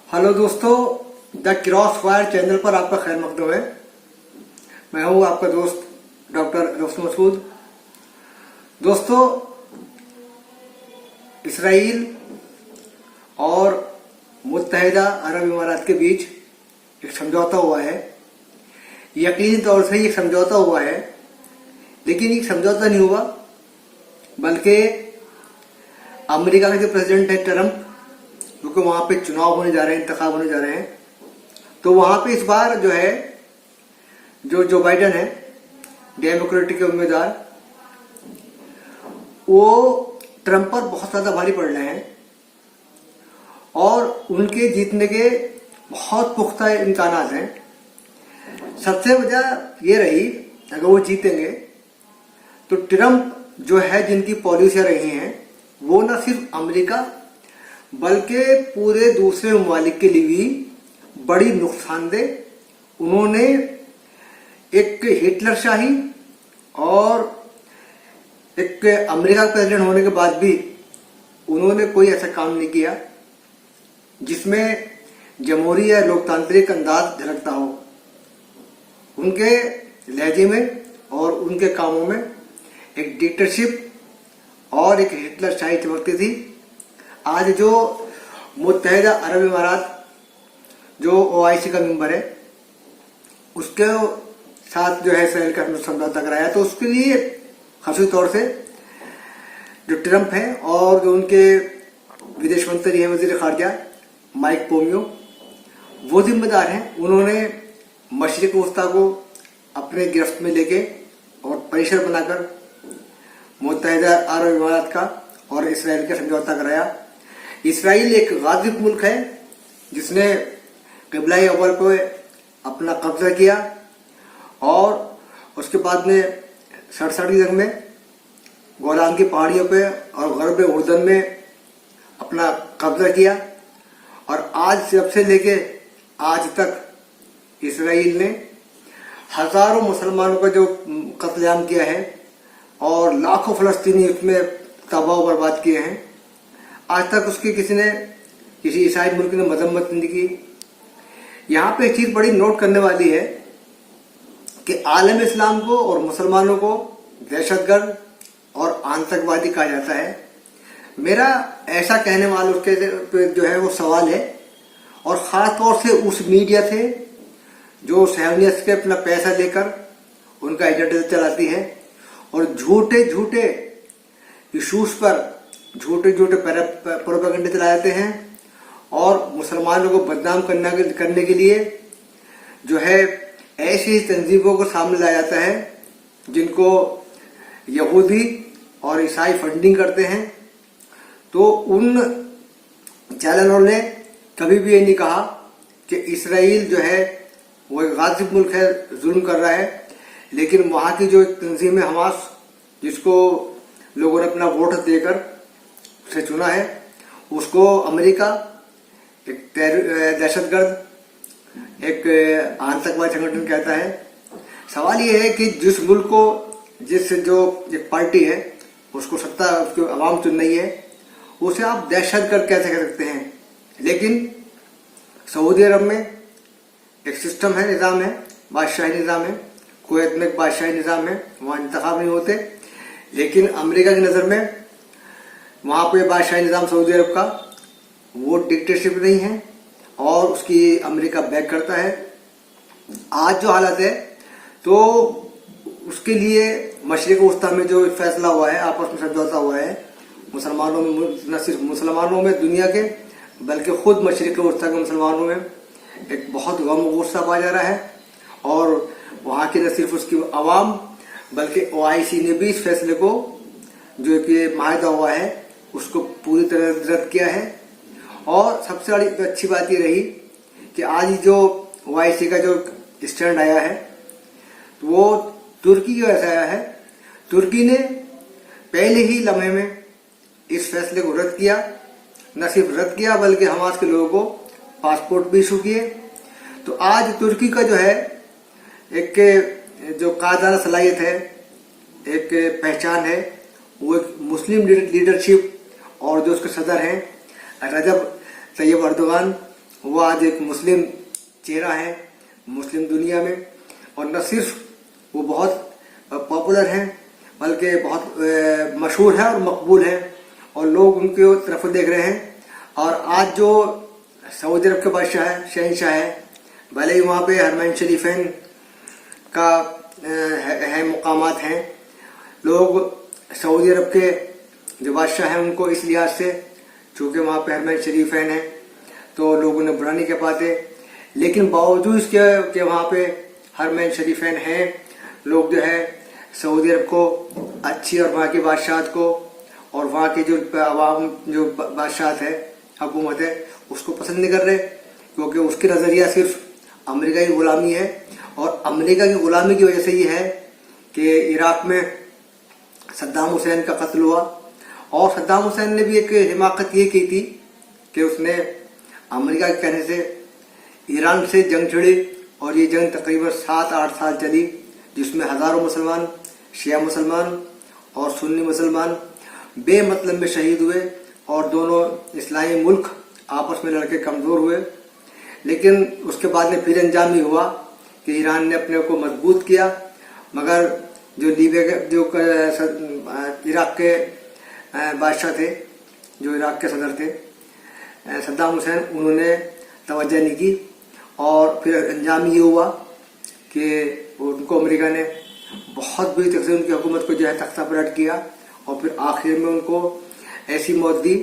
Hello दोस्तों, the cross fire channel पर आपका खैर मकदम है। मैं हूं आपका दोस्त डॉक्टर रोशन मसूद। दोस्तों, इसराइल और मुत्तहिदा अरब इमारात के बीच एक समझौता हुआ है। यकीनी तौर से ये समझौता हुआ है, लेकिन ये समझौता नहीं हुआ, बल्कि अमेरिका के जो प्रेसिडेंट है ट्रंप, क्योंकि वहां पे चुनाव होने जा रहे हैं, इंतखाब होने जा रहे हैं, तो वहां पे इस बार जो है जो बाइडेन है, डेमोक्रेटिक के उम्मीदवार, वो ट्रंप पर बहुत ज्यादा भारी पड़ रहे हैं और उनके जीतने के बहुत पुख्ता इम्कानात हैं। सबसे वजह ये रही, अगर वो जीतेंगे तो ट्रंप जो है, जिनकी पॉलिसियां रही हैं, वो न सिर्फ अमेरिका बल्कि पूरे दूसरे ममालिक के लिए भी बड़ी नुकसानदेह। उन्होंने एक हिटलरशाही और एक अमेरिका का प्रेसिडेंट होने के बाद भी उन्होंने कोई ऐसा काम नहीं किया जिसमें जमहूरी या लोकतांत्रिक अंदाज झलकता हो। उनके लहजे में और उनके कामों में एक डिक्टेटरशिप और एक हिटलरशाही चमकती थी। आज जो मुत्तहिदा अरब इमारात जो OIC का मेंबर है, उसके साथ जो है इसराइल का समझौता कराया, तो उसके लिए खासी तौर से जो ट्रंप है और जो उनके विदेश मंत्री हैं, वजीर खारजा माइक पोम्पियो, वो जिम्मेदार हैं। उन्होंने मशरिक वस्ता को अपने गिरफ्त में लेके और परिसर बनाकर मुत्तहिदा अरब इमारात का और इसराइल का समझौता कराया। इसराइल एक गाजिब मुल्क है जिसने क़िबला अव्वल को अपना कब्जा किया और उसके बाद में 67 की जंग में गोलान की पहाड़ियों पे और गरब उर्दन में अपना कब्जा किया, और आज जब से लेके आज तक इसराइल ने हजारों मुसलमानों का जो कत्लेआम किया है और लाखों फलस्तीनी उसमें तबाह बर्बाद किए हैं। आज तक उसकी किसी ईसाई मुल्क ने मजम्मत नहीं की। यहाँ पे एक चीज बड़ी नोट करने वाली है कि आलम इस्लाम को और मुसलमानों को दहशतगर्द और आतंकवादी कहा जाता है। मेरा ऐसा कहने वाले उसके जो है वो सवाल है, और खास तौर से उस मीडिया से जो सहनियत के अपना पैसा लेकर उनका एजेंडा चलाती है और झूठे झूठे इशूज पर झूठे झूठे प्रोपेगेंडा चलाते हैं और मुसलमानों को बदनाम करने के लिए जो है ऐसी तंजीमों को सामने लाया जाता है जिनको यहूदी और ईसाई फंडिंग करते हैं। तो उन चैनलों ने कभी भी ये नहीं कहा कि इसराइल जो है वो एक गाजिब मुल्क है, जुल्म कर रहा है, लेकिन वहां की जो तंजीम है हमास, जिसको लोगों ने अपना वोट देकर उसे चुना है, उसको अमेरिका एक दहशतगर्द, एक आतंकवादी संगठन कहता है। सवाल यह है कि जिस मुल्क को जो एक पार्टी है उसको सत्ता उसको आवाम चुन रही है, उसे आप दहशतगर्द कैसे कह सकते हैं? लेकिन सऊदी अरब में एक सिस्टम है, निज़ाम है, बादशाही निज़ाम है, कुवैत में एक बादशाही निज़ाम है, वहाँ इंतखाब नहीं होते। लेकिन अमेरिका की नज़र में वहां पे बादशाही निज़ाम सऊदी अरब का वो डिक्टेटरशिप नहीं है और उसकी अमेरिका बैक करता है। आज जो हालत है, तो उसके लिए मशरिक वस्ता में जो फैसला हुआ है, आपस में समझौता हुआ है मुसलमानों में, न सिर्फ मुसलमानों में दुनिया के, बल्कि खुद मशरिक वस्ता के मुसलमानों में एक बहुत गम गुस्सा पाया जा रहा है। और वहां की न सिर्फ उसकी आवाम बल्कि OIC ने भी इस फैसले को जो कि माहिदा हुआ है उसको पूरी तरह रद्द किया है। और सबसे बड़ी अच्छी बात ये रही कि आज जो OIC का जो स्टैंड आया है वो तुर्की की वजह से आया है। तुर्की ने पहले ही लम्हे में इस फैसले को रद्द किया, न सिर्फ रद्द किया बल्कि हमास के लोगों को पासपोर्ट भी इशू किए। तो आज तुर्की का जो है एक जो कायदाना सलाहियत है, एक पहचान है, वो एक मुस्लिम लीडरशिप और जो उसके सदर हैं रजब तैयब अर्दोगान, वो आज एक मुस्लिम चेहरा है मुस्लिम दुनिया में, और न सिर्फ वो बहुत पॉपुलर हैं बल्कि बहुत मशहूर है और मकबूल है, और लोग उनके तरफ देख रहे हैं। और आज जो सऊदी अरब के बादशाह है, शहंशाह है, भले ही वहाँ पे हरमैन शरीफैन का है मुकामात हैं, लोग सऊदी अरब के जो बादशाह हैं उनको इस लिहाज से, चूँकि वहाँ पे हरमैन शरीफैन है तो लोग उन्हें बुरा नहीं कह पाते, लेकिन बावजूद इसके कि वहाँ पे हरमैन शरीफैन हैं, लोग जो है सऊदी अरब को अच्छी और वहाँ की बादशाहत को और वहाँ की जो अवाम जो बादशाहत है, हुकूमत है, उसको पसंद नहीं कर रहे, क्योंकि उसकी नज़रिया सिर्फ अमेरिका की गुलामी है। और अमेरिका की गुलामी की वजह से ये है कि इराक में सद्दाम हुसैन का कत्ल हुआ, और सद्दाम हुसैन ने भी एक हिमाकत ये की थी कि उसने अमेरिका के कहने से ईरान से जंग छिड़ी, और ये जंग तकरीबन 7-8 साल चली, जिसमें हज़ारों मुसलमान, शिया मुसलमान और सुन्नी मुसलमान बेमतलब में शहीद हुए, और दोनों इस्लामी मुल्क आपस में लड़के कमज़ोर हुए। लेकिन उसके बाद में फिर अंजाम ही हुआ कि ईरान ने अपने को मजबूत किया, मगर जो लीबिया के जो इराक के बादशाह थे, जो इराक के सदर थे सद्दाम हुसैन, उन्होंने तवज्जो नहीं की, और फिर अंजाम ये हुआ कि उनको अमेरिका ने बहुत बुरी तरह से उनकी हुकूमत को जो है तख्ता पलट किया, और फिर आखिर में उनको ऐसी मौत दी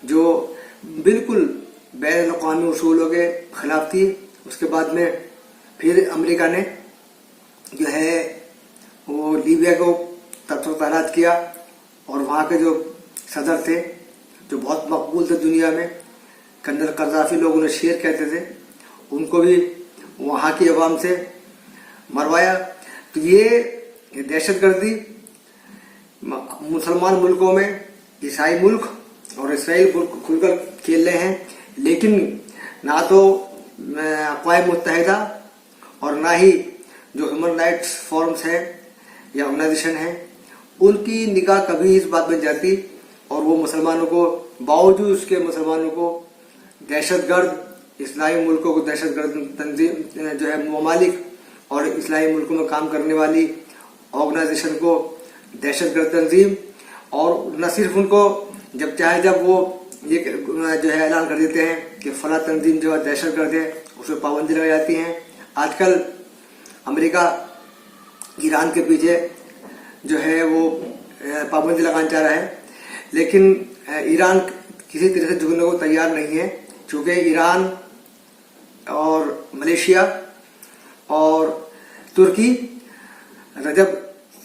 जो बिल्कुल बैन अक़वामी उसूलों के खिलाफ थी। उसके बाद में फिर अमेरिका ने जो है वो लीबिया को तख्ता किया, और वहाँ के जो सदर थे जो बहुत मकबूल थे दुनिया में, कर्नल कज़ाफ़ी, लोग उन्हें शेर कहते थे, उनको भी वहाँ की अवाम से मरवाया। तो ये दहशतगर्दी मुसलमान मुल्कों में ईसाई मुल्क और इसराइल मुल्क खुलकर खेल रहे हैं, लेकिन ना तो अक़वाम मुत्तहिदा और ना ही जो ह्यूमन राइट्स फोरम्स है या ऑर्गेनाइजेशन है, उनकी निगाह कभी इस बात में जाती, और वो मुसलमानों को, बावजूद उसके मुसलमानों को दहशतगर्द, इस्लामी मुल्कों को दहशतगर्द तंजीम जो है ममालिक और इस्लामी मुल्कों में काम करने वाली ऑर्गेनाइजेशन को दहशतगर्द तंजीम, और न सिर्फ उनको जब चाहे जब वो ये जो है ऐलान कर देते हैं कि फला तंजीम जो है दहशतगर्द है, उस पर पाबंदी लगाई जाती है। आजकल अमेरिका ईरान के पीछे जो है वो पाबंदी लगाना चाह रहा है, लेकिन ईरान किसी तरह से झुकने को तैयार नहीं है, चूँकि ईरान और मलेशिया और तुर्की रजब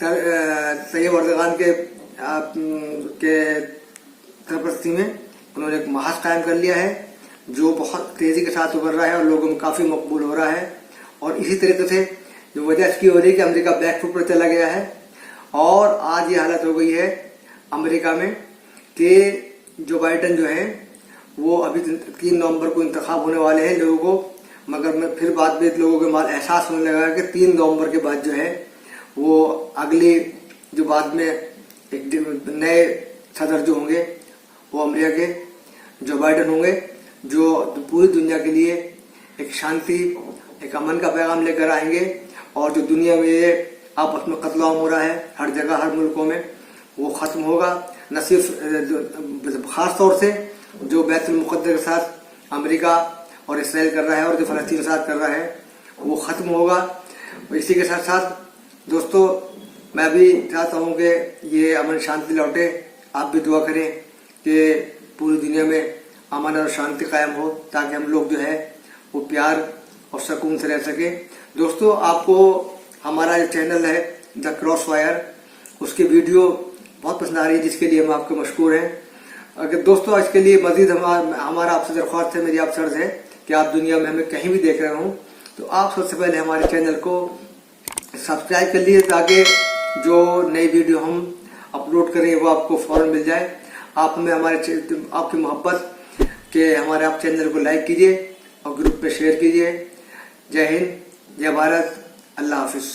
तैयब अर्दगान के सरपरस्ती में उन्होंने एक महाज कायम कर लिया है, जो बहुत तेज़ी के साथ उभर रहा है और लोगों में काफ़ी मकबूल हो रहा है। और इसी तरीके से जो वजह इसकी हो रही है कि अमेरिका बैकफुट पर चला गया है, और आज ये हालत हो गई है अमेरिका में कि जो बाइडन जो है वो अभी 3 नवंबर को इंतखाब होने वाले हैं लोगों को, मगर मैं फिर बाद में लोगों के बाद एहसास होने लगा कि 3 नवंबर के बाद जो है वो अगले जो बाद में एक नए सदर जो होंगे वो अमेरिका के जो बाइडन होंगे, जो पूरी दुनिया के लिए एक शांति, एक अमन का पैगाम लेकर आएंगे, और जो दुनिया में ये आपस में कत्ल आम हो रहा है हर जगह हर मुल्कों में, वो ख़त्म होगा। न सिर्फ ख़ास तौर से जो बैतुल मुक़द्दस के साथ अमेरिका और इसराइल कर रहा है और जो फ़लस्तीन के साथ कर रहा है वो ख़त्म होगा। इसी के साथ साथ दोस्तों मैं भी चाहता हूँ कि ये अमन शांति लौटे, आप भी दुआ करें कि पूरी दुनिया में अमन और शांति कायम हो, ताकि हम लोग जो है वो प्यार और सुकून से रह सके। दोस्तों आपको हमारा जो चैनल है द क्रॉस वायर, उसकी वीडियो बहुत पसंद आ रही है, जिसके लिए हम आपके मशकूर हैं। अगर दोस्तों इसके लिए मजीद हमारा आपसे दरख्वास्त है, मेरी आपसे अर्ज है कि आप दुनिया में हमें कहीं भी देख रहे हों तो आप सबसे पहले हमारे चैनल को सब्सक्राइब कर लीजिए, ताकि जो नई वीडियो हम अपलोड करें वो आपको फौरन मिल जाए। आप हमें आपकी मोहब्बत के हमारे आप चैनल को लाइक कीजिए और ग्रुप पे शेयर कीजिए। जय हिंद, जय भारत, अल्लाह हाफिज़।